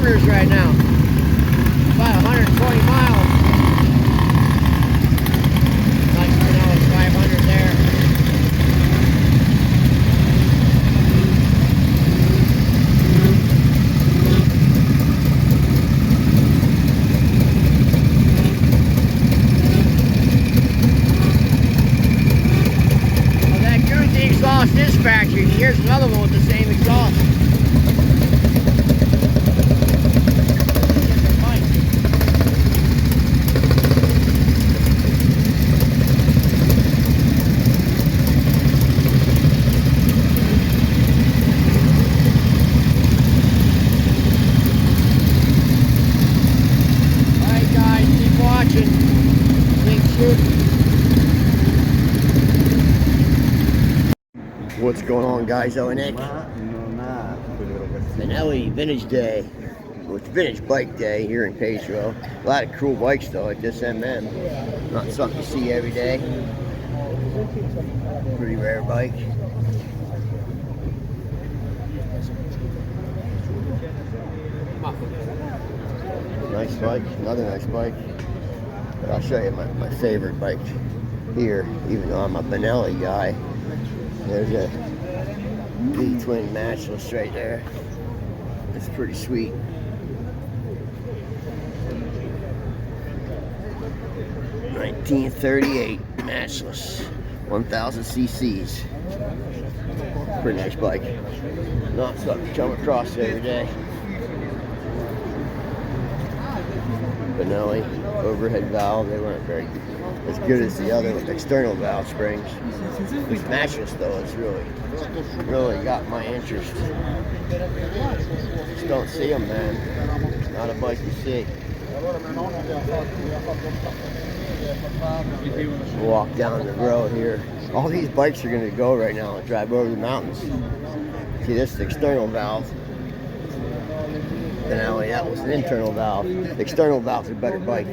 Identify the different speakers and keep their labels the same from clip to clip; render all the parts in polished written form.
Speaker 1: kilometers right now. About 120 miles. Nice to know it's 500 there. Well, that Guernsey exhaust is factory. Here's another one with the same exhaust. What's going on, guys? Owen Nick. Benelli Vintage Day. Well, it's Vintage Bike Day here in Pagefield. A lot of cool bikes though at this MM. Not something you see every day. Pretty rare bike. Nice bike, another nice bike. But I'll show you my favorite bike here, even though I'm a Benelli guy. There's a V-twin matchless right there. It's pretty sweet. $1938 matchless, 1,000 cc's. Pretty nice bike. Not something to come across every day. Benelli overhead valve. They weren't very as good as the other with external valve springs. This matchless though, it's really got my interest. Just don't see them, man. It's not a bike you see. Walk down the road here. All these bikes are going to go right now and drive over the mountains. See, this is the external valve. Benelli, that was an internal valve. The external valve's a better bike.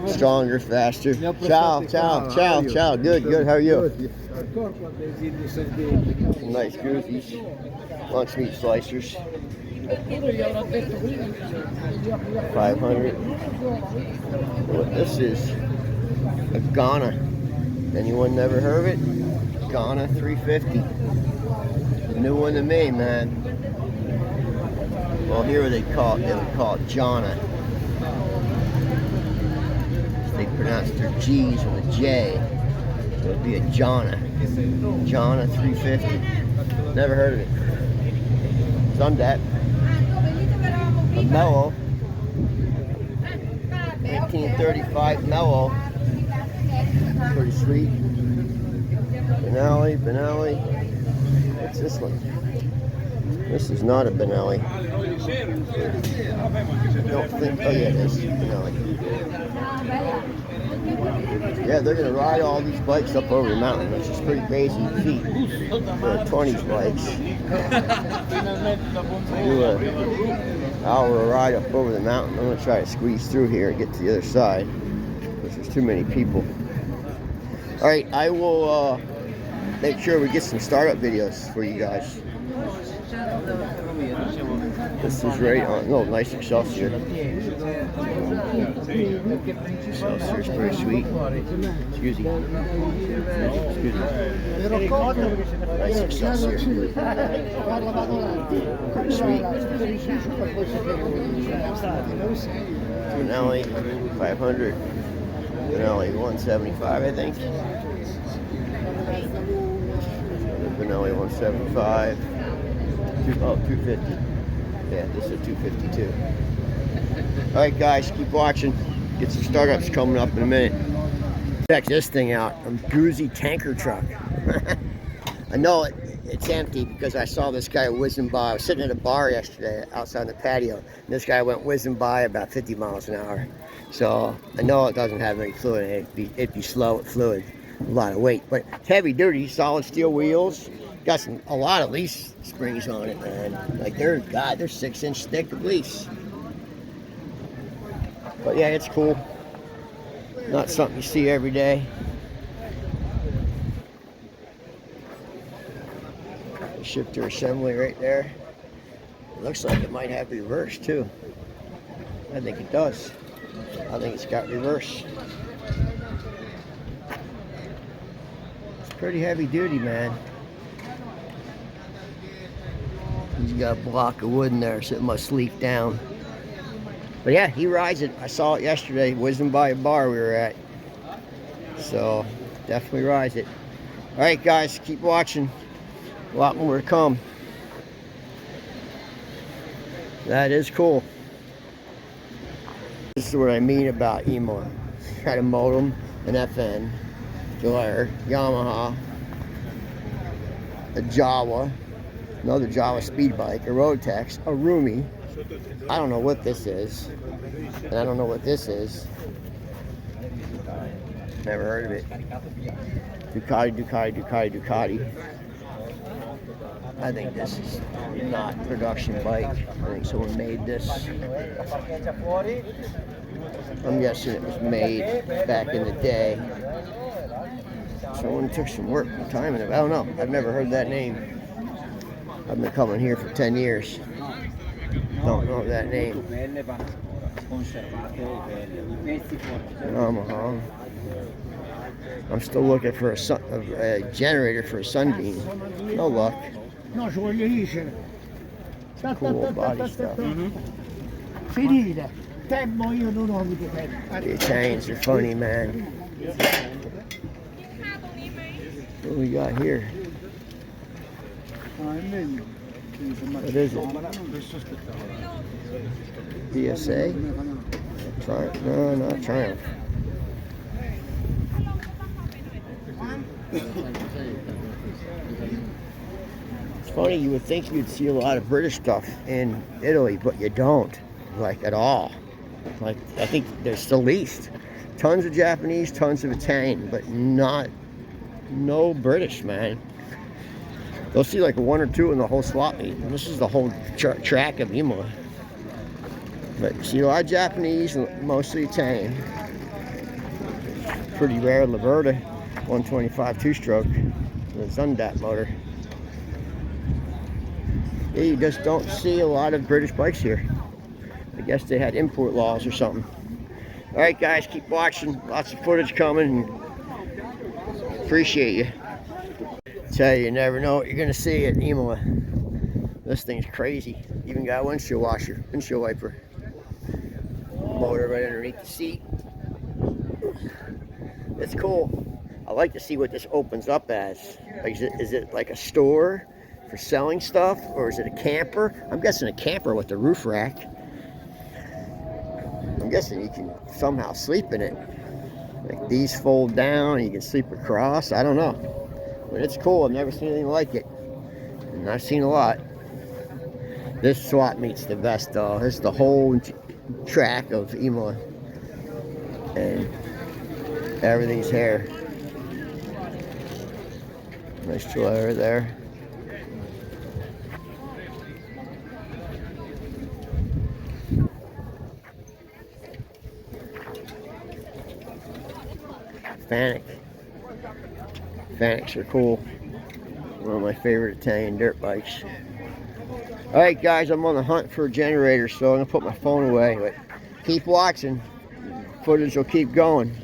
Speaker 1: Stronger, faster. Ciao. Good. How are you? Some nice goofies. Lunch meat slicers. 500. This is a Ghana. Anyone never heard of it? Ghana 350. New one to me, man. Well, here they would call it Jana. They pronounce their G's with a J. So it would be a Jana. Jana 350. Never heard of it. Sundat. A Mellow. 1935 Mellow. Pretty sweet. Benelli. What's this one? This is not a Benelli. I don't think, oh yeah, it is Benelli. Yeah, they're going to ride all these bikes up over the mountain, which is pretty crazy feat for 20s bikes. Do an hour ride up over the mountain. I'm going to try to squeeze through here and get to the other side, because there's too many people. Alright, I will make sure we get some startup videos for you guys. This is right on. Oh, nice Excelsior. Excelsior's pretty sweet. Excuse me. Nice Excelsior. Pretty sweet. Benelli 500. Benelli 175, I think. Benelli 175. 250. Yeah, this is a 252. Alright guys, keep watching. Get some startups coming up in a minute. Check this thing out. A Guernsey tanker truck. I know it's empty because I saw this guy whizzing by. I was sitting at a bar yesterday outside the patio, and this guy went whizzing by about 50 miles an hour. So I know it doesn't have any fluid in it. It'd be slow with fluid. A lot of weight, but it's heavy duty, solid steel wheels. Got a lot of lease springs on it, man. Like they're 6-inch thick of lease. But yeah, it's cool. Not something you see every day. Shifter assembly right there. Looks like it might have reverse too. I think it does. I think it's got reverse. It's pretty heavy duty, man. He's got a block of wood in there, so it must leak down. But yeah, he rides it. I saw it yesterday, whizzing by a bar we were at. So definitely rides it. All right, guys, keep watching. A lot more to come. That is cool. This is what I mean about Imola. Got a modem, an FN, Gelair, Yamaha, a Jawa, another Jawa speed bike, a Rotex, a Rumi. I don't know what this is, and I don't know what this is. Never heard of it. Ducati. I think this is not production bike. I think someone made this. I'm guessing it was made back in the day. Someone took some work and time in it. I don't know. I've never heard that name. I've been coming here for 10 years. Don't know that name. Yamaha. I'm still looking for a generator for a Sunbeam. No luck. Cool body stuff. The Italians are funny, man. What do we got here? What is it? BSA? Triumph? No, not Triumph. It's funny, you would think you'd see a lot of British stuff in Italy, but you don't, like, at all. Like, I think there's the least. Tons of Japanese, tons of Italian, but no British, man. They'll see like one or two in the whole swap meet. And this is the whole track of Imola. But you see a lot of Japanese, mostly Italian. Pretty rare Liberta 125 two-stroke with a Zundat motor. Yeah, you just don't see a lot of British bikes here. I guess they had import laws or something. All right, guys, keep watching. Lots of footage coming. Appreciate you. Tell you never know what you're gonna see at Imola. This thing's crazy. Even got a windshield washer, windshield wiper. Motor right underneath the seat. It's cool. I like to see what this opens up as. Like, is it like a store for selling stuff, or is it a camper? I'm guessing a camper with a roof rack. I'm guessing you can somehow sleep in it. Like these fold down, you can sleep across. I don't know. But it's cool. I've never seen anything like it. And I've seen a lot. This swap meet's the best though. This is the whole track of Imola. And everything's here. Nice trailer there. Fanics are cool. One of my favorite Italian dirt bikes. Alright guys, I'm on the hunt for a generator, so I'm going to put my phone away. But keep watching. Footage will keep going.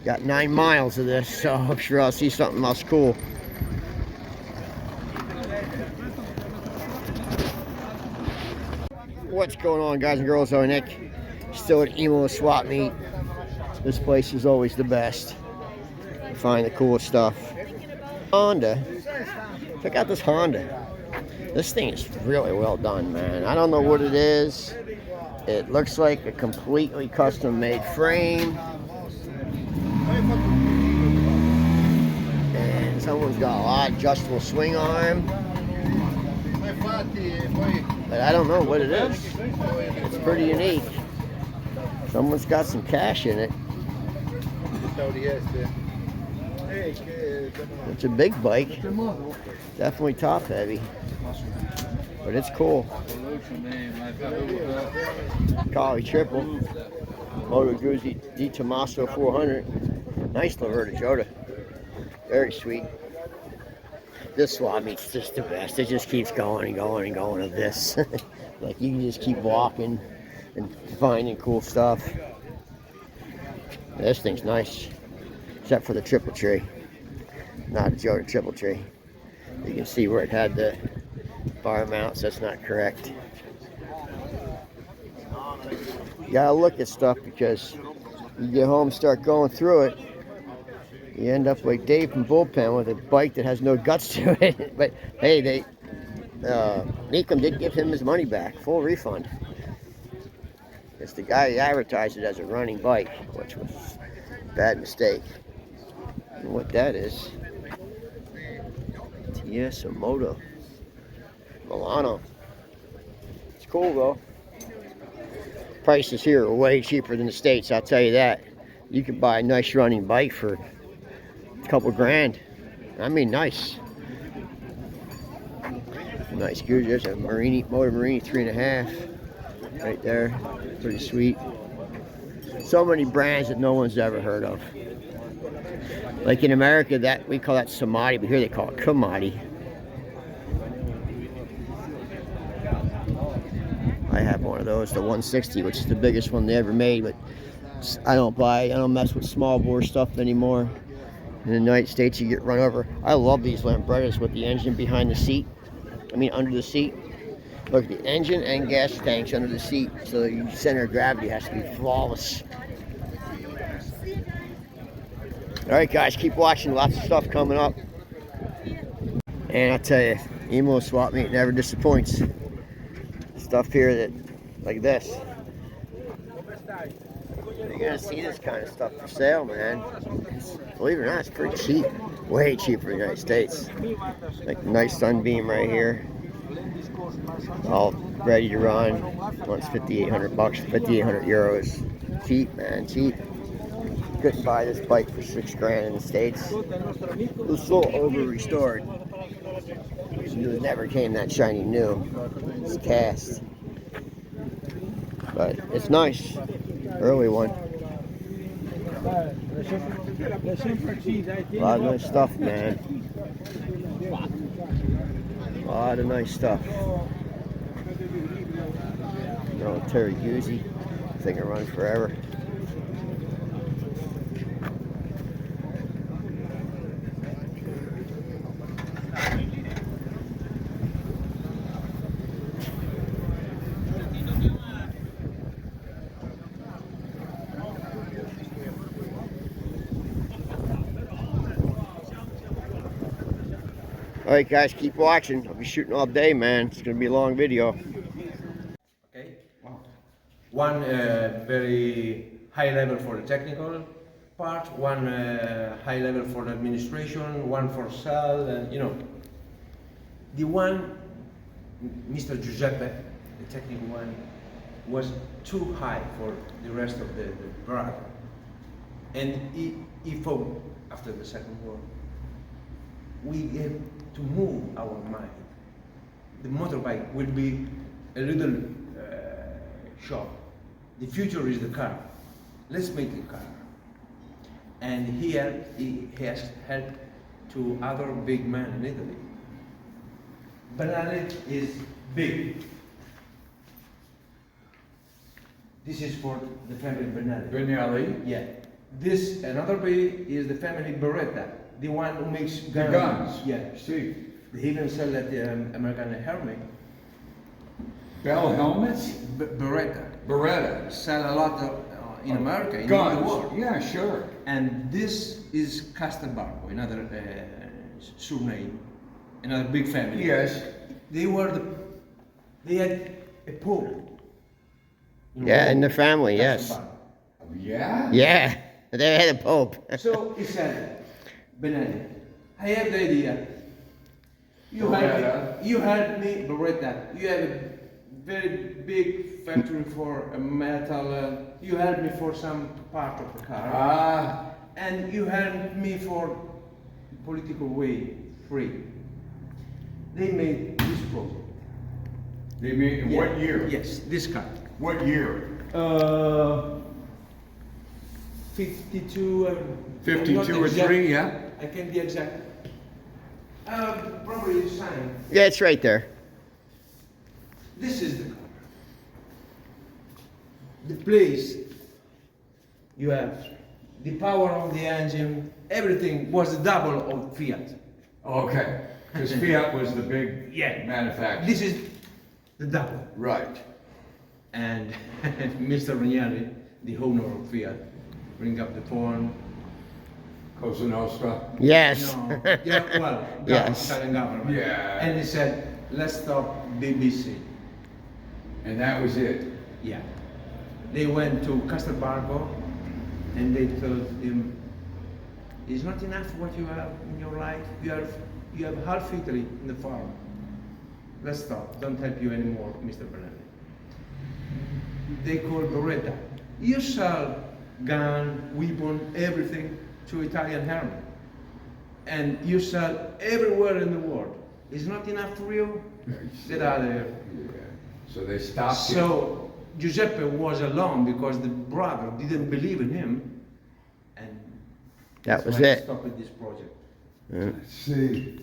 Speaker 1: Got 9 miles of this, so I'm sure I'll see something else cool. What's going on, guys and girls? I'm Nick. Still at Imola swap meet. This place is always the best. Find the coolest stuff. Honda. Check out this Honda. This thing is really well done, man. I don't know what it is. It looks like a completely custom made frame. And someone's got a lot of adjustable swing arm. But I don't know what it is. It's pretty unique. Someone's got some cash in it. It's a big bike. Definitely top heavy. But it's cool. Collie triple. Moto Guzzi Di Tommaso 400. Nice Liberta Jota. Very sweet. This swap meet's just the best. It just keeps going and going and going of this. Like you can just keep walking and finding cool stuff. This thing's nice, except for the triple tree. Not a Jordan triple tree. You can see where it had the bar mounts. That's not correct. You gotta look at stuff because you get home, start going through it, you end up like Dave from Bullpen with a bike that has no guts to it. But hey, Meekum did give him his money back, full refund. It's the guy who advertised it as a running bike, which was a bad mistake. And what that is, TS Moto Milano. It's cool though. Prices here are way cheaper than the States, I'll tell you that. You could buy a nice running bike for a couple grand. I mean nice. Nice good. There's a Motor Marini 3.5 right there. Pretty sweet. So many brands that no one's ever heard of. Like in America, that we call that Samadhi, but here they call it Kamadi. I have one of those, the 160, which is the biggest one they ever made, but I don't mess with small bore stuff anymore. In the United States, you get run over. I love these Lambrettas with the engine behind the seat. Under the seat. Look, the engine and gas tanks under the seat, so your center of gravity has to be flawless. All right, guys, keep watching. Lots of stuff coming up. And I tell you, Emo Swap Meet never disappoints. Stuff here that, like this. You're gonna see this kind of stuff for sale, man. Believe it or not, it's pretty cheap. Way cheaper in the United States. Like nice Sunbeam right here. All ready to run. Wants 5,800 bucks, 5,800 euros. Cheap, man, cheap. Couldn't buy this bike for $6 grand in the States. It was so over restored. It never came that shiny new. It's cast. But it's nice. Early one. A lot of nice stuff, man. A lot of nice stuff. Terry Guzzi. Thing will run forever. Alright guys, keep watching. I'll be shooting all day, man. It's going to be a long video.
Speaker 2: Okay. One very high level for the technical part, one high level for the administration, one for sale, and the one, Mr. Giuseppe, the technical one, was too high for the rest of the brother. And he fought after the Second War. We have to move our mind. The motorbike will be a little shop. The future is the car. Let's make the car. And here he has helped to other big men in Italy. Benelli is big. This is for the family Benelli.
Speaker 3: Benelli?
Speaker 2: Yeah. This, another big, is the family Beretta. The one who makes guns.
Speaker 3: The guns.
Speaker 2: Yeah.
Speaker 3: See.
Speaker 2: They even sell at the American Army.
Speaker 3: Bell helmets?
Speaker 2: Beretta.
Speaker 3: Beretta.
Speaker 2: Sell a lot of, in America, in
Speaker 3: Guns.
Speaker 2: the world.
Speaker 3: Yeah, sure.
Speaker 2: And this is Castelbarco, another surname, another big family.
Speaker 3: Yes.
Speaker 2: They had a pope.
Speaker 1: Yeah, in the family, yes.
Speaker 3: Yeah?
Speaker 1: Yeah, they had a pope.
Speaker 2: So he said, Benelli, I have the idea. You help me, Beretta. You have a very big factory for metal. You help me for some part of the car. And you help me for political way, free. They made this project.
Speaker 3: They made in what year?
Speaker 2: Yes, this car.
Speaker 3: What year?
Speaker 2: 52.
Speaker 3: 52 or 3, yeah?
Speaker 2: I can't be exact. Probably the sign.
Speaker 1: Yeah, it's right there.
Speaker 2: This is the car. the place, you have the power of the engine, everything was the double of Fiat.
Speaker 3: Okay, because Fiat was the big
Speaker 2: Yeah.
Speaker 3: manufacturer.
Speaker 2: This is the double.
Speaker 3: Right.
Speaker 2: And Mr. Ranieri, the owner of Fiat, bring up the phone.
Speaker 3: Cosa Nostra.
Speaker 1: Yes.
Speaker 2: No, yeah, well,
Speaker 1: Yes.
Speaker 2: Italian government.
Speaker 3: Yeah.
Speaker 2: And he said, let's stop BBC.
Speaker 3: And that was it.
Speaker 2: Yeah. They went to Castelbarco and they told him, it's not enough what you have in your life. You have half Italy in the farm. Let's stop. Don't help you anymore, Mr. Benelli. They call Beretta. You sell gun, weapon, everything to Italian army. And you sell everywhere in the world. It's not enough for you? Get out of here.
Speaker 3: Yeah. So they stopped him.
Speaker 2: So Giuseppe was alone because the brother didn't believe in him, and
Speaker 1: That
Speaker 2: that's
Speaker 1: was
Speaker 2: why he
Speaker 1: it.
Speaker 2: stopped this project.
Speaker 3: Let's see.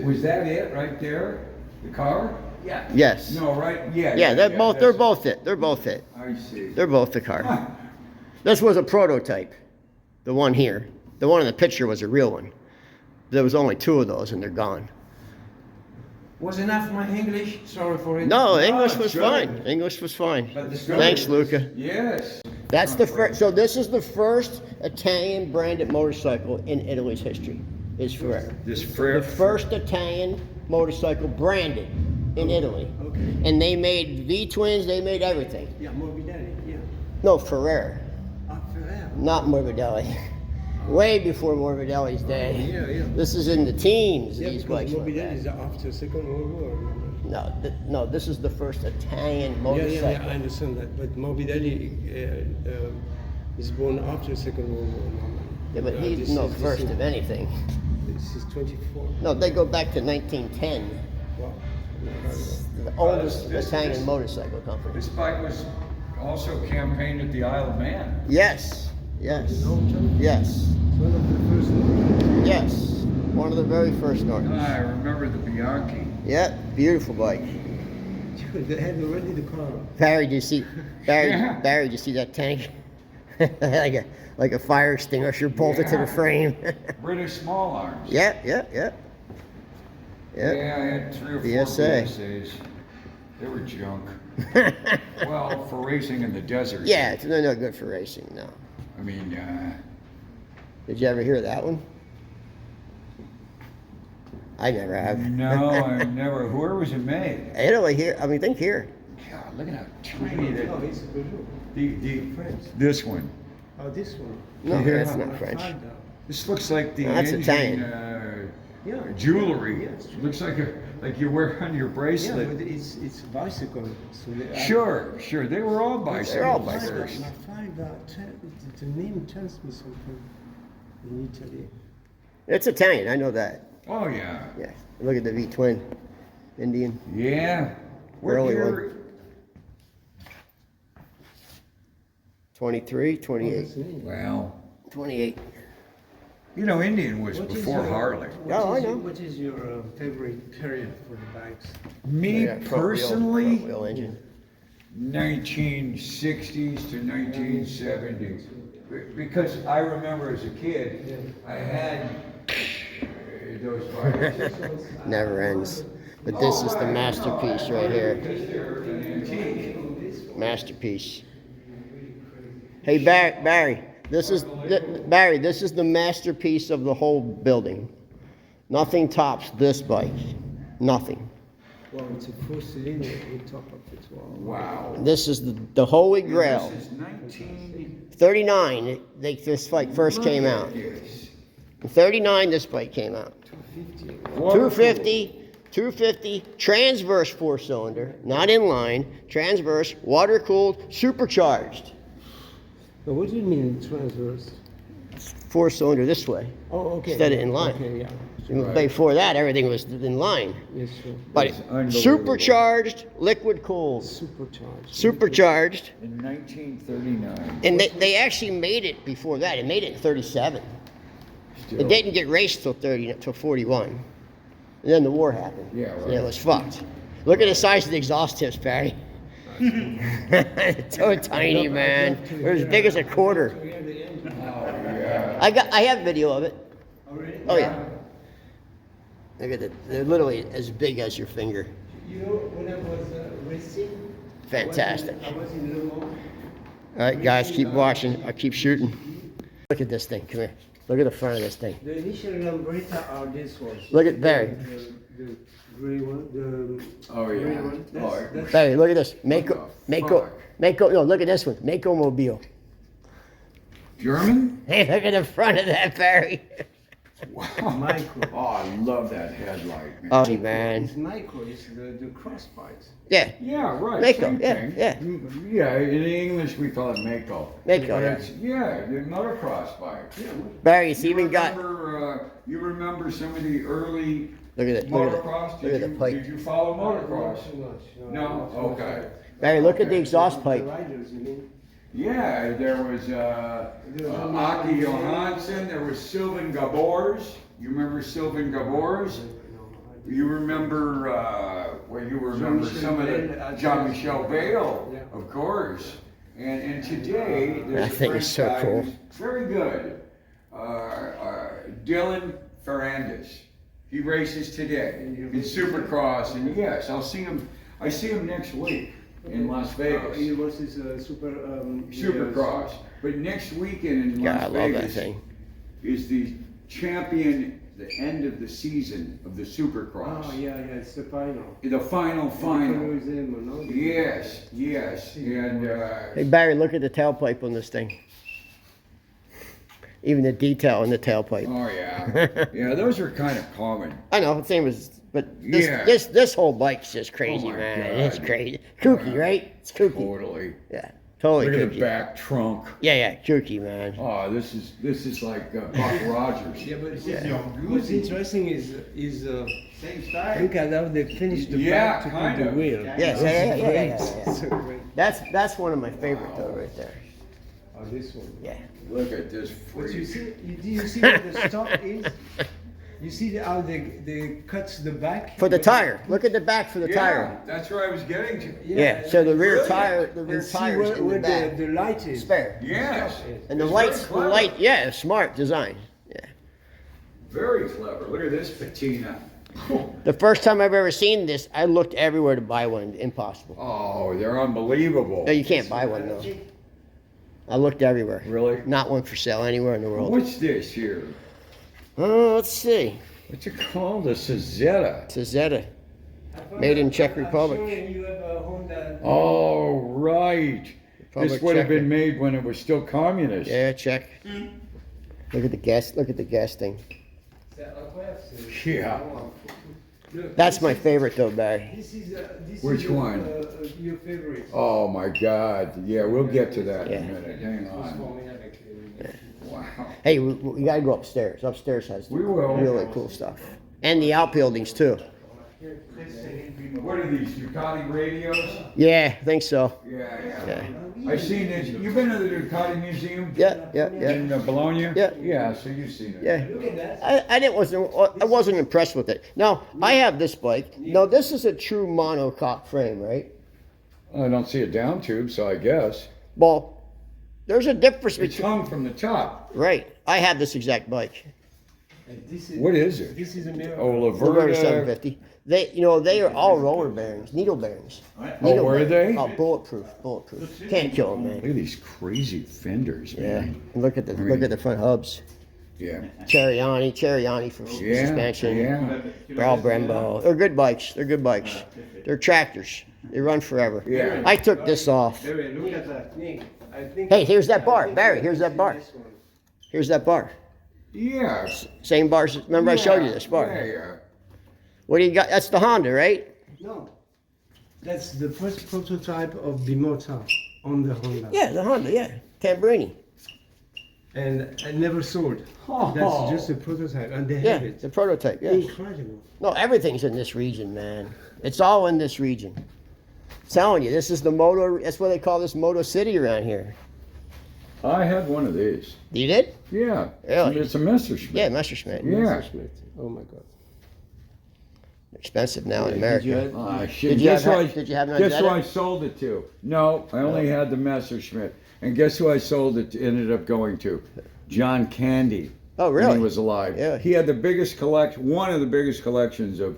Speaker 3: Was that it right there? The car?
Speaker 2: Yeah.
Speaker 1: Yes.
Speaker 3: No, right? Yeah.
Speaker 1: Yeah, they're both
Speaker 3: that's-
Speaker 1: it. They're both it.
Speaker 3: I see.
Speaker 1: They're both the car.
Speaker 3: Huh.
Speaker 1: This was a prototype. The one here. The one in the picture was a real one. There was only 2 of those and they're gone.
Speaker 2: Was enough my English? Sorry for it.
Speaker 1: No, English was
Speaker 3: sure.
Speaker 1: fine. English was fine.
Speaker 2: But the
Speaker 1: Thanks, Luca.
Speaker 3: Yes.
Speaker 1: That's the first. So this is the first Italian branded motorcycle in Italy's history. Is Ferrari.
Speaker 3: This
Speaker 1: The
Speaker 3: Ferrari.
Speaker 1: first Italian motorcycle branded in Italy.
Speaker 2: Okay.
Speaker 1: And they made V-twins. They made everything.
Speaker 2: Yeah, Morbidelli, yeah.
Speaker 1: No, Ferrari,
Speaker 2: Ferrari.
Speaker 1: not Morbidelli. Way before Morbidelli's day.
Speaker 2: Yeah, yeah.
Speaker 1: This is in the teens.
Speaker 4: Yeah,
Speaker 1: These
Speaker 4: because
Speaker 1: bikes. were
Speaker 4: Morbidelli
Speaker 1: back.
Speaker 4: is after Second World War.
Speaker 1: No, no. This is the first Italian
Speaker 4: Yeah,
Speaker 1: motorcycle.
Speaker 4: yeah, I understand that. But Morbidelli is born after Second World War. Normally.
Speaker 1: Yeah, but he's
Speaker 4: This
Speaker 1: no
Speaker 4: is- this
Speaker 1: first
Speaker 4: is-
Speaker 1: of anything.
Speaker 4: This is 24.
Speaker 1: No, they go back to 1910.
Speaker 4: Wow.
Speaker 1: The oldest
Speaker 3: this-
Speaker 1: Italian
Speaker 3: this-
Speaker 1: motorcycle company.
Speaker 3: This bike was also campaigned at the Isle of Man.
Speaker 1: Yes, yes,
Speaker 4: Norton?
Speaker 1: yes,
Speaker 4: It's one of the first Norton.
Speaker 1: yes. One of the very first Nortons.
Speaker 3: I remember the Bianchi.
Speaker 1: Yeah, beautiful bike.
Speaker 4: They had already the car.
Speaker 1: Barry, do you see? Barry,
Speaker 3: Yeah.
Speaker 1: Barry, do you see that tank? like a fire extinguisher bolted to
Speaker 3: Yeah.
Speaker 1: the frame.
Speaker 3: British small arms.
Speaker 1: Yeah, yeah, yeah. Yeah.
Speaker 3: Yeah, I had 3 or 4
Speaker 1: BSA.
Speaker 3: BSAs. They were junk. Well, for racing in the desert.
Speaker 1: Yeah, they're not good for racing. No.
Speaker 3: I mean,
Speaker 1: Did you ever hear that one? I never have.
Speaker 3: no, I never. Where was it made?
Speaker 1: Italy here. I mean, think here.
Speaker 3: God, look at how tiny that.
Speaker 4: Oh, it's Peugeot.
Speaker 3: The this one.
Speaker 4: Oh, this one.
Speaker 1: No,
Speaker 3: Yeah.
Speaker 1: that's not French.
Speaker 4: Find out.
Speaker 3: This looks like the
Speaker 1: No, that's
Speaker 3: engine,
Speaker 1: Italian.
Speaker 4: Yeah.
Speaker 3: jewelry.
Speaker 4: Yeah, it's true.
Speaker 3: Looks like you wear on your
Speaker 4: Yeah,
Speaker 3: bracelet.
Speaker 4: but it's bicycle. So
Speaker 3: Sure. They were all bicycles.
Speaker 1: They're all
Speaker 4: I
Speaker 1: bicycles.
Speaker 4: find out. The name tells me something in Italy.
Speaker 1: It's Italian. I know that.
Speaker 3: Oh yeah.
Speaker 1: Yeah. Look at the V twin, Indian.
Speaker 3: Yeah. What
Speaker 1: Early
Speaker 3: year?
Speaker 1: 23, 28,
Speaker 4: What's the name?
Speaker 3: Well,
Speaker 1: 28.
Speaker 3: you know, Indian was
Speaker 4: What is
Speaker 3: before
Speaker 4: your-
Speaker 3: Harley.
Speaker 4: what
Speaker 1: Oh,
Speaker 4: is
Speaker 1: I
Speaker 4: your-
Speaker 1: know.
Speaker 4: What is your favorite period for the bikes?
Speaker 3: Me
Speaker 1: Yeah, front
Speaker 3: personally,
Speaker 1: wheel engine.
Speaker 3: 1960s to 1970s. Because I remember as a kid, I had those bikes.
Speaker 1: Never ends. But this is the masterpiece right here. Masterpiece. Hey Barry, this is Barry. This is the masterpiece of the whole building. Nothing tops this bike. Nothing.
Speaker 4: Well, it's a 4-cylinder on top of it. Wow.
Speaker 3: Wow.
Speaker 1: This is the holy grail.
Speaker 3: This is 19...
Speaker 1: 39. This bike first came out.
Speaker 3: Yes.
Speaker 1: In 39, this bike came out. 250. 250 transverse 4-cylinder, not inline, transverse, water cooled, supercharged.
Speaker 4: Now, what do you mean transverse?
Speaker 1: 4-cylinder this way.
Speaker 4: Oh, okay.
Speaker 1: Instead of in line.
Speaker 4: Okay, yeah.
Speaker 3: Right.
Speaker 1: Before that, everything was in line.
Speaker 4: Yes, sure.
Speaker 1: But
Speaker 3: It's unbelievable.
Speaker 1: supercharged, liquid cooled,
Speaker 4: Supercharged.
Speaker 1: supercharged,
Speaker 3: In 1939.
Speaker 1: and they actually made it before that. It made it in 37.
Speaker 3: Still.
Speaker 1: It didn't get raced till 41. And then the war happened.
Speaker 3: Yeah,
Speaker 1: So
Speaker 3: right.
Speaker 1: it was fucked. Look at the size of the exhaust tips, Barry. It's so tiny, man. They're as big as a quarter.
Speaker 3: Oh, yeah.
Speaker 1: I have video of it.
Speaker 4: Oh, really?
Speaker 1: Oh yeah. Look at it. They're literally as big as your finger.
Speaker 4: You know, when I was racing,
Speaker 1: Fantastic.
Speaker 4: I was in Le Mans.
Speaker 1: All right, guys, keep watching. I keep shooting. Look at this thing. Come here. Look at the front of this thing.
Speaker 4: The initial Lambretta are this ones.
Speaker 1: Look at Barry.
Speaker 4: The gray one. The
Speaker 3: Oh,
Speaker 4: gray
Speaker 3: yeah.
Speaker 4: one.
Speaker 3: Oh,
Speaker 4: That's
Speaker 1: Barry, look at this. Mako.
Speaker 3: What
Speaker 1: Mako. Mako. No, look at this one. Mako Mobile.
Speaker 3: German?
Speaker 1: Hey, look at the front of that, Barry.
Speaker 3: Wow.
Speaker 4: micro.
Speaker 3: Oh, I love that headlight, man.
Speaker 1: Oh, man.
Speaker 4: It's micro. It's the cross parts.
Speaker 1: Yeah.
Speaker 3: Yeah, right.
Speaker 1: Mako.
Speaker 3: Same
Speaker 1: Yeah.
Speaker 3: thing.
Speaker 1: Yeah.
Speaker 3: Yeah, in English we call it Mako.
Speaker 1: Mako,
Speaker 3: But
Speaker 1: yeah.
Speaker 3: it's, yeah, the motocross bike.
Speaker 1: Barry, it's even got.
Speaker 3: You remember some of the early
Speaker 1: Look at it. Look at it.
Speaker 3: motocross?
Speaker 1: Look at the pipe.
Speaker 3: Did you follow motocross?
Speaker 4: Not too much.
Speaker 3: No? Okay.
Speaker 1: Barry, look at the
Speaker 3: Okay.
Speaker 1: exhaust
Speaker 4: The
Speaker 1: pipe.
Speaker 4: riders, you mean?
Speaker 3: Yeah, there was Aki Johansson, there was Sylvain Gabors. You remember Sylvain Gabors? You remember, you remember
Speaker 4: Jean-Michel
Speaker 3: some of
Speaker 4: Bale,
Speaker 3: the, Jean-Michel Bale,
Speaker 4: Yeah.
Speaker 3: of course. And today, there's
Speaker 1: That
Speaker 3: a
Speaker 1: thing
Speaker 3: French
Speaker 1: is so
Speaker 3: guy
Speaker 1: cool.
Speaker 3: who's very good. Dylan Ferrandis. He races today in Supercross, and yes, I see him next week in Las Vegas.
Speaker 4: He was his super.
Speaker 3: Supercross. But next weekend in
Speaker 1: God,
Speaker 3: Las
Speaker 1: I love that
Speaker 3: Vegas
Speaker 1: thing.
Speaker 3: is the champion, the end of the season of the Supercross.
Speaker 4: Oh yeah, it's the final.
Speaker 3: The final.
Speaker 4: Yes.
Speaker 3: Yes, and
Speaker 1: Hey, Barry, look at the tailpipe on this thing. Even the detail in the tailpipe.
Speaker 3: oh yeah, yeah, those are kind of common.
Speaker 1: I know, same as, but this,
Speaker 3: Yeah.
Speaker 1: this whole bike's just crazy,
Speaker 3: Oh, my
Speaker 1: man.
Speaker 3: God.
Speaker 1: It's crazy. Kooky, right? It's kooky.
Speaker 3: Totally.
Speaker 1: Yeah, totally
Speaker 3: Look at
Speaker 1: kooky.
Speaker 3: the back trunk.
Speaker 1: Yeah, kooky, man.
Speaker 3: Oh, this is like Buck Rogers.
Speaker 4: Yeah, but what's interesting is look at how they finished the
Speaker 3: Yeah,
Speaker 4: back to
Speaker 3: kind
Speaker 4: put the
Speaker 3: of.
Speaker 4: wheel.
Speaker 1: Yes, yeah.
Speaker 4: So great.
Speaker 1: That's one of my favorite though, right there.
Speaker 4: Oh, this one.
Speaker 1: Yeah.
Speaker 3: Look at this
Speaker 4: But you
Speaker 3: freak.
Speaker 4: see, do you see what the stock is? You see how they cuts the back
Speaker 1: For the tire, look at the back for the
Speaker 3: Yeah,
Speaker 1: tire.
Speaker 3: that's where I was getting to.
Speaker 1: Yeah. So the rear
Speaker 3: Brilliant.
Speaker 1: tire,
Speaker 4: And see
Speaker 1: tire's in the
Speaker 4: where
Speaker 1: back.
Speaker 4: the light is.
Speaker 1: Spare.
Speaker 3: Yes.
Speaker 1: And the
Speaker 3: It's
Speaker 1: lights,
Speaker 3: very clever.
Speaker 1: yeah, smart design. Yeah.
Speaker 3: Very clever. Look at this patina.
Speaker 1: The first time I've ever seen this, I looked everywhere to buy one. Impossible.
Speaker 3: Oh, they're unbelievable.
Speaker 1: No, you can't buy one though. I looked everywhere.
Speaker 3: Really?
Speaker 1: Not one for sale anywhere in the world.
Speaker 3: What's this here?
Speaker 1: Let's see.
Speaker 3: What's it called? A Sazetta.
Speaker 1: It's a Zeta. Made in Czech Republic.
Speaker 4: I'm showing you have a Honda.
Speaker 3: Oh, right.
Speaker 1: Republic
Speaker 3: This would have
Speaker 1: Czech.
Speaker 3: been made when it was still communist.
Speaker 1: Yeah, Czech. Look at the gas. Look at the gas thing.
Speaker 3: Yeah.
Speaker 4: Look,
Speaker 1: That's
Speaker 4: this
Speaker 1: my
Speaker 4: is-
Speaker 1: favorite though, Barry.
Speaker 4: This
Speaker 3: Which
Speaker 4: is your,
Speaker 3: one?
Speaker 4: Your favorite.
Speaker 3: Oh my God. Yeah, we'll get to that in
Speaker 1: Yeah.
Speaker 3: a minute. Hang on. Wow.
Speaker 1: Hey, we gotta go upstairs. Upstairs has
Speaker 3: We will.
Speaker 1: really cool stuff, and the outbuildings too.
Speaker 3: What are these, Ducati radios?
Speaker 1: Yeah, I think so.
Speaker 3: Yeah. I've seen this. You've been to the Ducati Museum?
Speaker 1: Yeah.
Speaker 3: In Bologna?
Speaker 1: Yeah.
Speaker 3: Yeah, so you've seen it.
Speaker 1: Yeah.
Speaker 4: Look at that.
Speaker 1: I wasn't impressed with it. Now I have this bike. No, this is a true monocoque frame, right?
Speaker 3: I don't see a down tube, so I guess.
Speaker 1: Well, there's a difference
Speaker 3: It's
Speaker 1: between.
Speaker 3: hung from the top.
Speaker 1: Right. I have this exact bike.
Speaker 4: And this is,
Speaker 3: What is it?
Speaker 4: This is a mirror.
Speaker 3: Oh,
Speaker 1: Roberta
Speaker 3: Laverta.
Speaker 1: 750. They are all roller bearings, needle bearings.
Speaker 3: Oh, were they?
Speaker 1: Oh, bulletproof. Can't kill them, man.
Speaker 3: Look at these crazy fenders,
Speaker 1: Yeah.
Speaker 3: man.
Speaker 1: And look at the front hubs.
Speaker 3: Yeah.
Speaker 1: Cherryani for
Speaker 3: Yeah.
Speaker 1: suspension.
Speaker 3: Yeah.
Speaker 1: They're all Brembo. They're good bikes. They're tractors. They run forever.
Speaker 3: Yeah.
Speaker 1: I took this off.
Speaker 4: Barry, look at that. Nick, I think.
Speaker 1: Hey, here's that bar.
Speaker 4: I think
Speaker 1: Barry, here's that
Speaker 4: this
Speaker 1: bar.
Speaker 4: is this one.
Speaker 1: Here's that bar.
Speaker 3: Yeah.
Speaker 1: Same bars. Remember I showed you this bar.
Speaker 3: Yeah.
Speaker 1: What do you got? That's the Honda, right?
Speaker 4: No. That's the first prototype of Bimota on the Honda.
Speaker 1: Yeah, the Honda. Yeah, Tambrini.
Speaker 4: And I never sold.
Speaker 3: Oh.
Speaker 4: That's just a prototype, and they
Speaker 1: Yeah,
Speaker 4: have it.
Speaker 1: the prototype. Yeah.
Speaker 4: Incredible.
Speaker 1: No, everything's in this region, man. It's all in this region. I'm telling you, this is the moto. That's what they call this Moto City around here.
Speaker 3: I had one of these.
Speaker 1: You did?
Speaker 3: Yeah.
Speaker 1: Really?
Speaker 3: It's a Messerschmitt.
Speaker 1: Yeah, Messerschmitt.
Speaker 3: Yeah.
Speaker 4: Messerschmitt. Oh my God.
Speaker 1: Expensive now in
Speaker 4: Did
Speaker 1: America.
Speaker 4: you have-
Speaker 3: Ah, shit.
Speaker 1: Did you
Speaker 3: Guess
Speaker 1: have-
Speaker 3: who I,
Speaker 1: did you have an
Speaker 3: guess who
Speaker 1: Isetta?
Speaker 3: I sold it to? No, I only had the Messerschmitt. And guess who I sold it to, ended up going to? John Candy.
Speaker 1: Oh,
Speaker 3: When
Speaker 1: really?
Speaker 3: he was alive.
Speaker 1: Yeah.
Speaker 3: He had the biggest one of the biggest collections of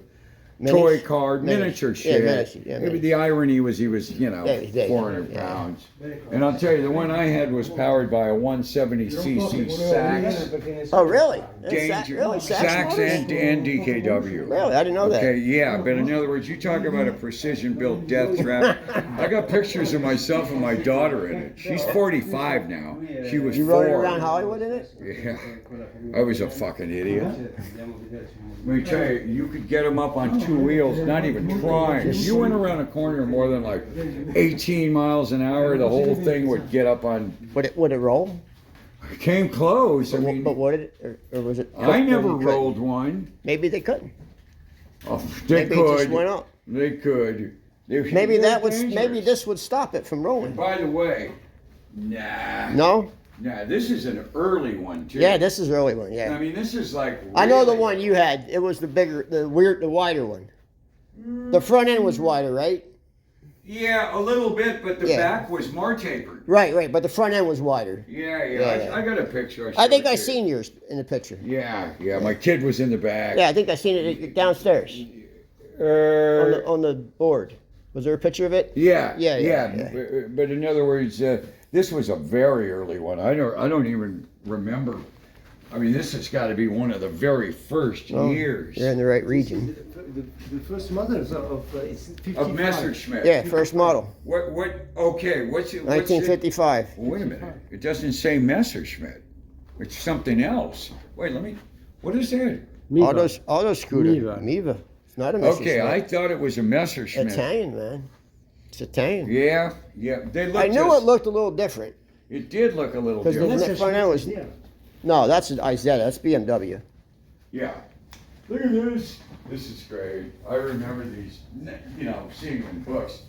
Speaker 1: Minis?
Speaker 3: toy card,
Speaker 1: Minis.
Speaker 3: miniature
Speaker 1: Yeah,
Speaker 3: shit.
Speaker 1: miniature, yeah,
Speaker 3: Maybe
Speaker 1: minis.
Speaker 3: the irony was he was, you know,
Speaker 1: Yeah, he's big.
Speaker 3: 400
Speaker 1: Yeah.
Speaker 3: pounds. And I'll tell you, the one I had was powered by a 170cc Sachs.
Speaker 1: Oh, really? That's
Speaker 3: Danger.
Speaker 1: really?
Speaker 3: Sachs
Speaker 1: Motors?
Speaker 3: and DKW.
Speaker 1: Really? I didn't know that.
Speaker 3: Okay, yeah, but in other words, you talk about a precision-built death trap. I got pictures of myself and my daughter in it. She's 45 now. She was
Speaker 1: You rode it
Speaker 3: 4.
Speaker 1: around Hollywood in it?
Speaker 3: Yeah, I was a fucking idiot. Let me tell you, you could get them up on 2 wheels, not even trying. If you went around a corner more than like 18 miles an hour, the whole thing would get up on.
Speaker 1: Would it roll?
Speaker 3: Came close. I mean,
Speaker 1: But would it, or was it?
Speaker 3: I never
Speaker 1: you couldn't?
Speaker 3: rolled one.
Speaker 1: Maybe they couldn't.
Speaker 3: Oh, they
Speaker 1: Maybe it just
Speaker 3: could.
Speaker 1: went up.
Speaker 3: They could.
Speaker 1: Maybe
Speaker 3: They're
Speaker 1: that would. Maybe
Speaker 3: dangerous.
Speaker 1: this would stop it from rolling.
Speaker 3: By the way, nah.
Speaker 1: No.
Speaker 3: Nah, this is an early one too.
Speaker 1: Yeah, this is the early one.
Speaker 3: I
Speaker 1: Yeah.
Speaker 3: mean, this is like.
Speaker 1: I know the
Speaker 3: really-
Speaker 1: one you had. It was the bigger, the wider one. The front end was wider, right?
Speaker 3: Yeah, a little bit, but the
Speaker 1: Yeah.
Speaker 3: back was more tapered.
Speaker 1: Right. But the front end was wider.
Speaker 3: Yeah,
Speaker 1: Yeah.
Speaker 3: I got a picture.
Speaker 1: I think
Speaker 3: showed
Speaker 1: I
Speaker 3: you.
Speaker 1: seen yours in the picture.
Speaker 3: Yeah. My kid was in the back.
Speaker 1: Yeah, I think I seen it downstairs on the board. Was there a picture of it?
Speaker 3: Yeah.
Speaker 1: Yeah.
Speaker 3: But in other words, this was a very early one. I don't even remember. I mean, this has got to be one of the very first years
Speaker 1: You're in the right region.
Speaker 4: The first models of it's 55.
Speaker 3: of Messerschmitt.
Speaker 1: Yeah, first model,
Speaker 3: What? Okay. What's it?
Speaker 1: 1955.
Speaker 3: Wait a minute. It doesn't say Messerschmitt. It's something else. Wait, let me. What is that?
Speaker 4: Miva.
Speaker 1: Auto scooter.
Speaker 4: Miva.
Speaker 1: Miva. It's not a Messerschmitt.
Speaker 3: Okay, I thought it was a Messerschmitt.
Speaker 1: Italian, man. It's Italian.
Speaker 3: Yeah. They looked.
Speaker 1: I knew it looked a little different.
Speaker 3: It did look a little
Speaker 1: 'Cause the
Speaker 3: different.
Speaker 1: next front end was.
Speaker 4: Yeah.
Speaker 1: No, that's an Isetta. That's BMW.
Speaker 3: Yeah. Look at this. This is great. I remember these, you know, seeing them in books.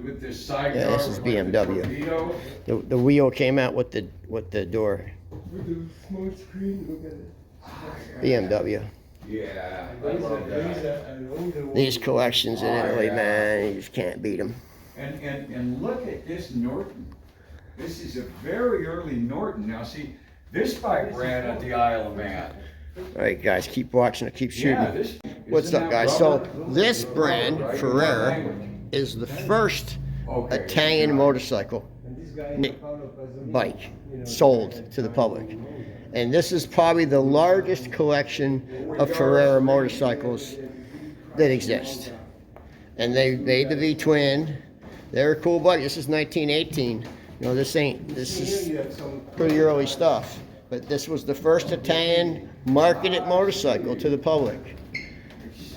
Speaker 3: With this sidecar.
Speaker 1: Yeah, this is
Speaker 3: with, like, the
Speaker 1: BMW.
Speaker 3: torpedo.
Speaker 1: The wheel came out with the door.
Speaker 4: With the small screen, look at it.
Speaker 1: BMW.
Speaker 3: Yeah, I love that.
Speaker 4: an older one.
Speaker 1: These collections in
Speaker 3: Oh,
Speaker 1: Italy,
Speaker 3: yeah.
Speaker 1: man, you just can't beat them.
Speaker 3: And look at this Norton. This is a very early Norton. Now see, this bike ran at the Isle of Man.
Speaker 1: All right, guys, keep watching it, keep shooting.
Speaker 3: Yeah, this.
Speaker 1: What's
Speaker 3: isn't
Speaker 1: up,
Speaker 3: that
Speaker 1: guys? So
Speaker 3: rubber?
Speaker 1: this brand,
Speaker 3: Right?
Speaker 1: Ferrera, is the first
Speaker 3: Okay.
Speaker 1: Italian motorcycle
Speaker 4: And this guy
Speaker 1: Nick,
Speaker 4: found a Pasolini,
Speaker 1: bike
Speaker 4: you know,
Speaker 1: sold to the public. And this is probably the largest collection of Ferrera motorcycles that exist. And they made the V-twin. They're a cool bike. This is 1918. You know, this is
Speaker 4: you have some
Speaker 1: pretty early stuff. But this was the first Italian marketed motorcycle to the public.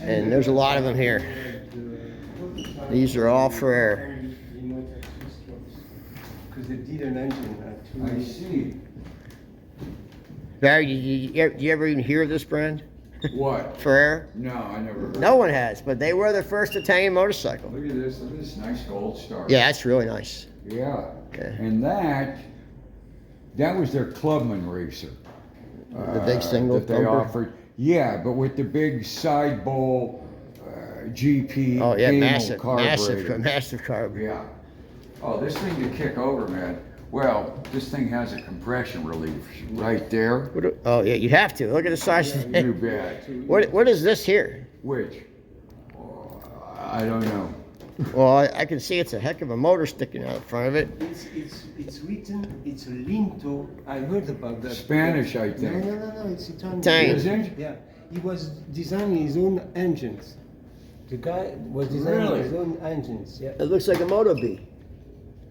Speaker 1: And there's a lot of them here. These are all Ferrera.
Speaker 4: because they did an engine.
Speaker 3: I see.
Speaker 1: Barry, did you ever even hear of this brand?
Speaker 3: What?
Speaker 1: Ferrera?
Speaker 3: No, I never heard.
Speaker 1: No one has, but they were the first Italian motorcycle.
Speaker 3: Look at this. Look at this nice gold star.
Speaker 1: Yeah, that's really nice.
Speaker 3: Yeah.
Speaker 1: Okay.
Speaker 3: And that was their Clubman racer.
Speaker 1: The big single
Speaker 3: that they
Speaker 1: bumper?
Speaker 3: offered. Yeah, but with the big side bowl GP.
Speaker 1: Oh yeah,
Speaker 3: Camel
Speaker 1: massive
Speaker 3: carburetor.
Speaker 1: carb.
Speaker 3: Yeah. Oh, this thing to kick over, man. Well, this thing has a compression relief right there.
Speaker 1: Oh yeah, you have to. Look at the size of
Speaker 3: You
Speaker 1: it.
Speaker 3: bet.
Speaker 1: What is this here?
Speaker 3: Which? Oh, I don't know.
Speaker 1: Well, I can see it's a heck of a motor sticking out in front of it.
Speaker 4: It's written, it's Linto. I heard about that.
Speaker 3: Spanish, I
Speaker 4: No,
Speaker 3: think.
Speaker 4: no, it's Italian.
Speaker 1: Italian.
Speaker 3: Is it?
Speaker 4: Yeah, he was designing his own engines. The guy was designing
Speaker 3: Really?
Speaker 4: his own engines. Yeah.
Speaker 1: It looks like a Moto B.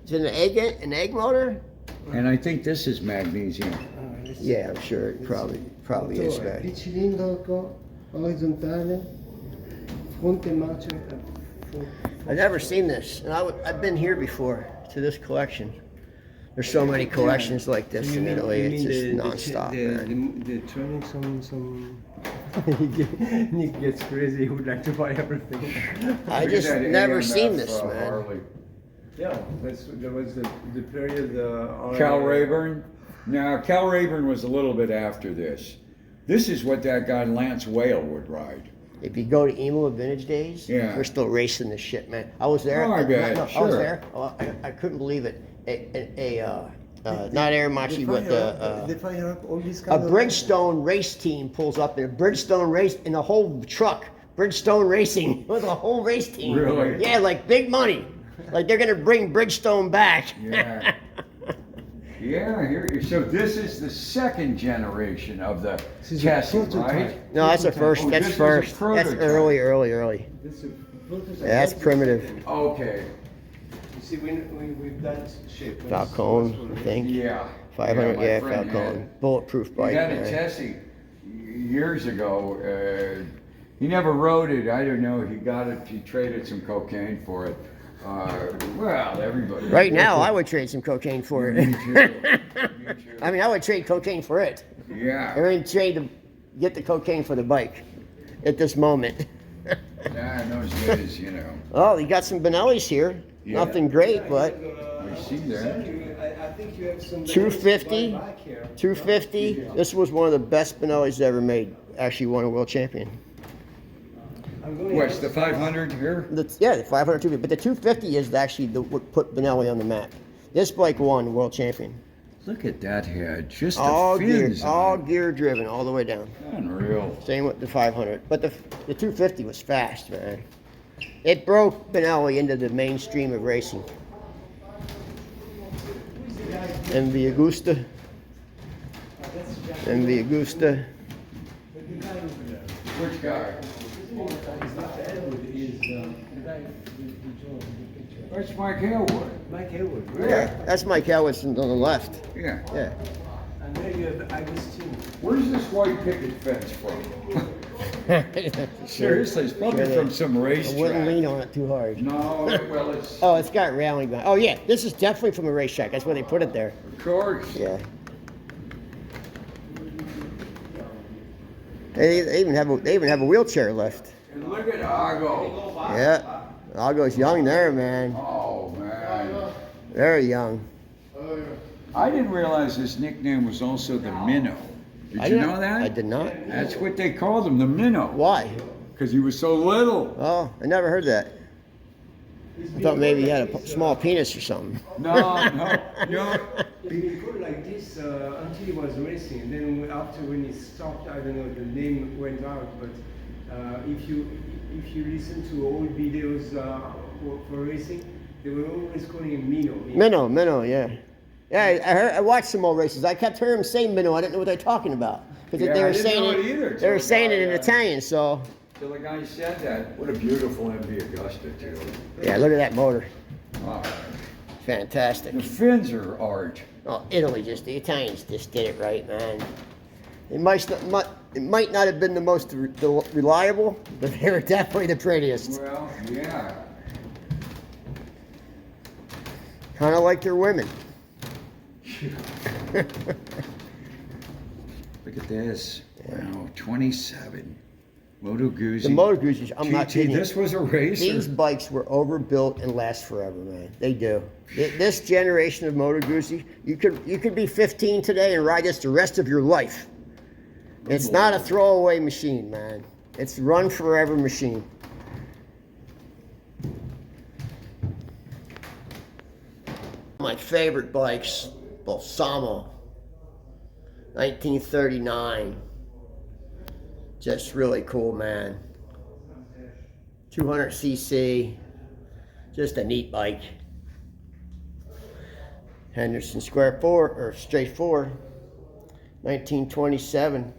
Speaker 1: Is it an egg motor?
Speaker 3: And I think this is magnesium.
Speaker 1: Yeah, I'm sure it probably is. Right.
Speaker 4: Bicilindrico, orizzontale, fronte marcia.
Speaker 1: I've never seen this, and I've been here before to this collection. There's so many collections like this in Italy. It's just nonstop, man.
Speaker 4: The turning some. Nick gets crazy. He would like to buy everything.
Speaker 1: I
Speaker 3: Look at
Speaker 1: just
Speaker 3: that
Speaker 1: never
Speaker 3: AMF,
Speaker 1: seen this, man.
Speaker 3: Harley.
Speaker 4: Yeah, that was the period.
Speaker 3: Cal Rayburn. Now, Cal Rayburn was a little bit after this. This is what that guy Lance Whale would ride.
Speaker 1: If you go to Emo Vintage Days,
Speaker 3: Yeah.
Speaker 1: we're still racing this shit, man. I was there.
Speaker 3: Oh, I bet,
Speaker 1: I was
Speaker 3: sure.
Speaker 1: there. Oh, I couldn't believe it. Not Airmachi, but
Speaker 4: They fire up all these
Speaker 1: a
Speaker 4: kind of
Speaker 1: Bridgestone race team pulls up in a Bridgestone race in a whole truck. Bridgestone Racing with a whole race team.
Speaker 3: Really?
Speaker 1: Yeah, like big money. Like they're gonna bring Bridgestone back.
Speaker 3: Yeah. Yeah, here. So this is the second generation of the
Speaker 4: This is a
Speaker 3: Tesla,
Speaker 4: prototype.
Speaker 3: right?
Speaker 1: No, that's the first.
Speaker 3: Oh,
Speaker 1: That's
Speaker 3: this was a
Speaker 1: first. That's
Speaker 3: prototype.
Speaker 1: early.
Speaker 4: This is prototype.
Speaker 1: Yeah, that's primitive.
Speaker 3: Okay.
Speaker 4: You see, with that shape.
Speaker 1: Falcone, I think.
Speaker 3: Yeah.
Speaker 1: 500,
Speaker 3: my
Speaker 1: yeah,
Speaker 3: friend
Speaker 1: Falcone. Bulletproof
Speaker 3: He
Speaker 1: bike.
Speaker 3: had a
Speaker 1: man.
Speaker 3: Tessie years ago. He never rode it. I don't know. He got it. He traded some cocaine for it. Well, everybody.
Speaker 1: Right now, I would trade some cocaine for
Speaker 3: Me
Speaker 1: it.
Speaker 3: too. Me too.
Speaker 1: I mean, I would trade cocaine for it. I
Speaker 3: Yeah.
Speaker 1: mean, trade to get the cocaine for the bike at this moment.
Speaker 3: Yeah, in those days, you know.
Speaker 1: Oh, you got some Benellis here.
Speaker 3: Yeah.
Speaker 1: Nothing great, but
Speaker 3: I see that.
Speaker 4: I think you have some
Speaker 1: 250.
Speaker 4: back here.
Speaker 1: 250. This was one of the best Benellis ever made. Actually won a world champion.
Speaker 4: I'm going
Speaker 3: What's the 500 here?
Speaker 1: Yeah, the 500 250. But the 250 is actually what put Benelli on the map. This bike won world champion.
Speaker 3: Look at that head. Just
Speaker 1: All
Speaker 3: the
Speaker 1: gear,
Speaker 3: fins
Speaker 1: all
Speaker 3: on
Speaker 1: gear driven all the way down.
Speaker 3: it. Unreal.
Speaker 1: Same with the 500. But the 250 was fast, man. It broke Benelli into the mainstream of racing. MV Augusta. MV Augusta.
Speaker 3: Which guy? That's Mike Hailwood.
Speaker 4: Mike Hayward.
Speaker 1: Yeah, that's Mike Ellis on the left.
Speaker 3: Yeah.
Speaker 1: Yeah.
Speaker 4: And there you have Agustin.
Speaker 3: Where's this white picket fence from? Seriously, it's probably
Speaker 1: Sure,
Speaker 3: from some
Speaker 1: I wouldn't
Speaker 3: racetrack.
Speaker 1: lean on it too hard.
Speaker 3: No, well, it's
Speaker 1: Oh, it's got railing behind. Oh yeah, this is definitely from a racetrack. That's where they put it there.
Speaker 3: of course.
Speaker 1: Yeah. They even have a wheelchair left.
Speaker 3: And look at Ago.
Speaker 1: Yeah. Algo's young there, man.
Speaker 3: Oh man.
Speaker 1: Very young.
Speaker 3: I didn't realize his nickname was also the Minnow. Did you know that?
Speaker 1: I did not.
Speaker 3: That's what they called him, the Minnow.
Speaker 1: Why?
Speaker 3: Because he was so little.
Speaker 1: Oh, I never heard that. I thought maybe he had a small penis or something.
Speaker 3: No.
Speaker 4: He's been called like this until he was racing. And then after when he stopped, I don't know, the name went out. But if you listen to old videos for racing, they were always calling him Mino.
Speaker 1: Minnow, yeah. Yeah, I watched some old races. I kept hearing him say Minnow. I didn't know what they're talking about because
Speaker 3: Yeah,
Speaker 1: they
Speaker 3: I
Speaker 1: were
Speaker 3: didn't
Speaker 1: saying
Speaker 3: know
Speaker 1: it.
Speaker 3: it either
Speaker 1: They
Speaker 3: till
Speaker 1: were
Speaker 3: the
Speaker 1: saying it
Speaker 3: guy,
Speaker 1: in Italian. So
Speaker 3: Till the guy said that. What a beautiful MV Augusta too.
Speaker 1: yeah, look at that motor.
Speaker 3: Wow.
Speaker 1: Fantastic.
Speaker 3: The fins are art.
Speaker 1: Oh, the Italians just did it right, man. It might not have been the most reliable, but they were definitely the prettiest.
Speaker 3: Well, yeah.
Speaker 1: Kind of like their women.
Speaker 3: Look at this. Wow, 27. Moto Guzzi.
Speaker 1: The Moto Guzzi, I'm not
Speaker 3: GT,
Speaker 1: kidding you.
Speaker 3: this was a racer.
Speaker 1: These bikes were overbuilt and last forever, man. They do. This generation of Moto Guzzi, you could be 15 today and ride this the rest of your life. It's not a throwaway machine, man. It's a run forever machine. My favorite bikes, Balsamo, 1939. Just really cool, man. 200cc, just a neat bike. Henderson Square 4, or Straight 4, 1927.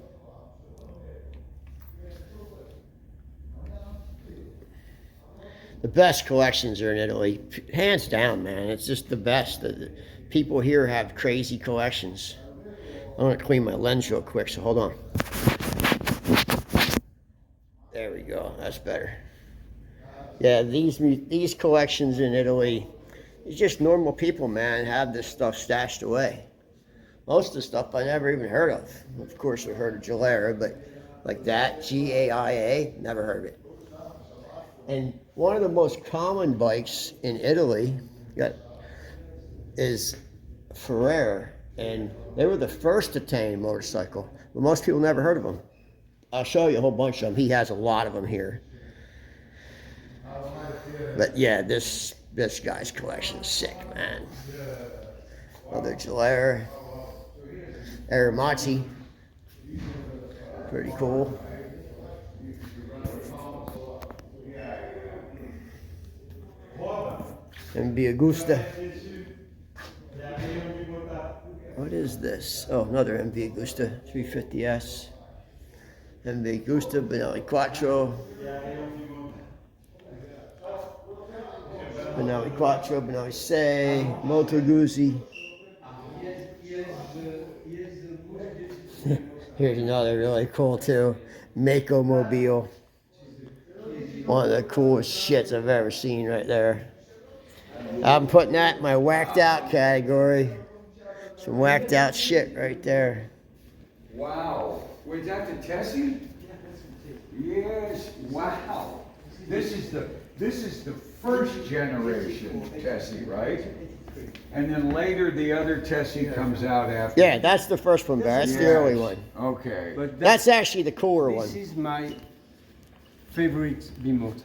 Speaker 1: The best collections are in Italy, hands down, man. It's just the best. The people here have crazy collections. I want to clean my lens real quick, so hold on. There we go. That's better. Yeah, these collections in Italy, it's just normal people, man, have this stuff stashed away. Most of the stuff I never even heard of. Of course, I heard of Gilera, but like that, G-A-I-A, never heard of it. And one of the most common bikes in Italy is Ferrari, and they were the first Italian motorcycle, but most people never heard of them. I'll show you a whole bunch of them. He has a lot of them here. But yeah, this guy's collection is sick, man. Another Gilera. Aramazzi. Pretty cool. MV Agusta. What is this? Oh, another MV Agusta 350S. MV Agusta, Benelli Quattro. Benelli Quattro, Benelli Sei, Moto Guzzi. Here's another really cool too. Mako Mobile. One of the coolest shits I've ever seen right there. I'm putting that in my whacked out category. Some whacked out shit right there.
Speaker 3: Wow. Was that the Tessie? Yes. Wow. This is the first generation Tessie, right? And then later the other Tessie comes out after.
Speaker 1: Yeah, that's the first one, Barry. That's the early one.
Speaker 3: Okay.
Speaker 4: But
Speaker 1: That's actually the cooler one.
Speaker 4: this is my favorite bimotor.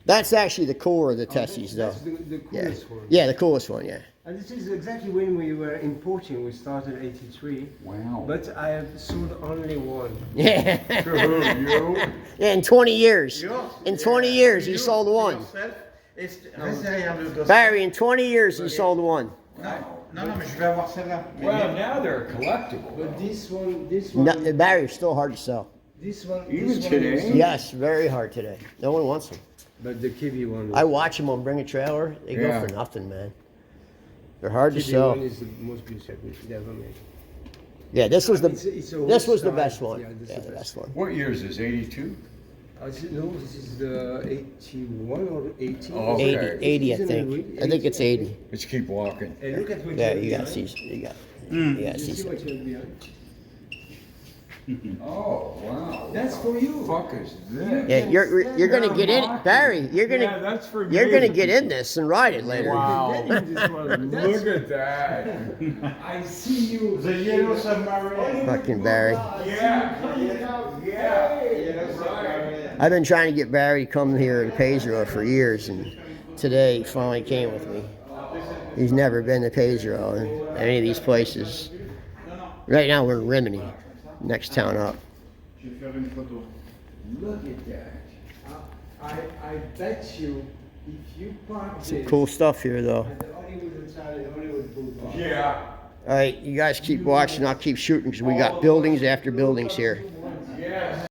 Speaker 1: That's actually the cooler of the Tessies, though.
Speaker 4: That's the
Speaker 1: Yeah.
Speaker 4: coolest one.
Speaker 1: Yeah, the coolest one, yeah.
Speaker 4: And this is exactly when we were importing. We started 83.
Speaker 3: Wow.
Speaker 4: But I have sold only one.
Speaker 1: Yeah.
Speaker 3: To who, you?
Speaker 1: Yeah, in 20 years. In 20 years, he sold one. Barry, in 20 years, he sold one.
Speaker 5: Non, mais je vais avoir celle-là.
Speaker 3: Well, now they're collectible.
Speaker 4: But this one,
Speaker 1: No, Barry's still hard to sell.
Speaker 4: this one,
Speaker 3: Even
Speaker 4: this one
Speaker 3: today?
Speaker 4: is-
Speaker 1: Yes, very hard today. No one wants them.
Speaker 4: But the KB one.
Speaker 1: I watch them on Bring a Trailer. They go
Speaker 3: Yeah.
Speaker 1: for nothing, man. They're hard to
Speaker 4: KB
Speaker 1: sell.
Speaker 4: one is the most beautiful they ever made.
Speaker 1: Yeah, this was the
Speaker 4: It's a
Speaker 1: this was the
Speaker 4: whole
Speaker 1: best
Speaker 4: style.
Speaker 1: one.
Speaker 4: Yeah, this
Speaker 1: Yeah,
Speaker 4: is
Speaker 1: the
Speaker 4: the
Speaker 1: best one.
Speaker 3: What year is this? 82?
Speaker 4: No, this is the 81 or 80.
Speaker 3: Oh,
Speaker 1: 80,
Speaker 3: okay.
Speaker 1: 80, I think. I think it's 80.
Speaker 3: Let's keep walking.
Speaker 4: And look at what
Speaker 1: Yeah,
Speaker 4: you
Speaker 1: you
Speaker 4: have
Speaker 1: got
Speaker 4: behind.
Speaker 1: these. You got.
Speaker 3: Mm.
Speaker 1: You got
Speaker 4: You see
Speaker 1: these.
Speaker 4: what you have behind?
Speaker 3: Oh, wow.
Speaker 4: That's for you.
Speaker 3: What the fuck is this?
Speaker 1: Yeah, you're gonna get in, Barry. You're
Speaker 3: Yeah,
Speaker 1: gonna
Speaker 3: that's for
Speaker 1: you're
Speaker 3: me.
Speaker 1: gonna get in this and ride it later.
Speaker 3: Wow.
Speaker 4: This one.
Speaker 3: Look at that.
Speaker 4: I see you.
Speaker 5: The yellow submarine.
Speaker 1: Fucking Barry.
Speaker 3: Yeah. Yeah. Right.
Speaker 1: I've been trying to get Barry to come here to Pedro for years, and today he finally came with me. He's never been to Pedro or any of these places. Right now we're in Rimini, next town up.
Speaker 3: Look at that.
Speaker 4: I bet you if you park
Speaker 1: Some
Speaker 4: this
Speaker 1: cool stuff here, though.
Speaker 4: at the Hollywood side of Hollywood Boulevard.
Speaker 3: Yeah.
Speaker 1: All right, you guys keep watching. I'll keep shooting because we got buildings after buildings here.
Speaker 3: Yes.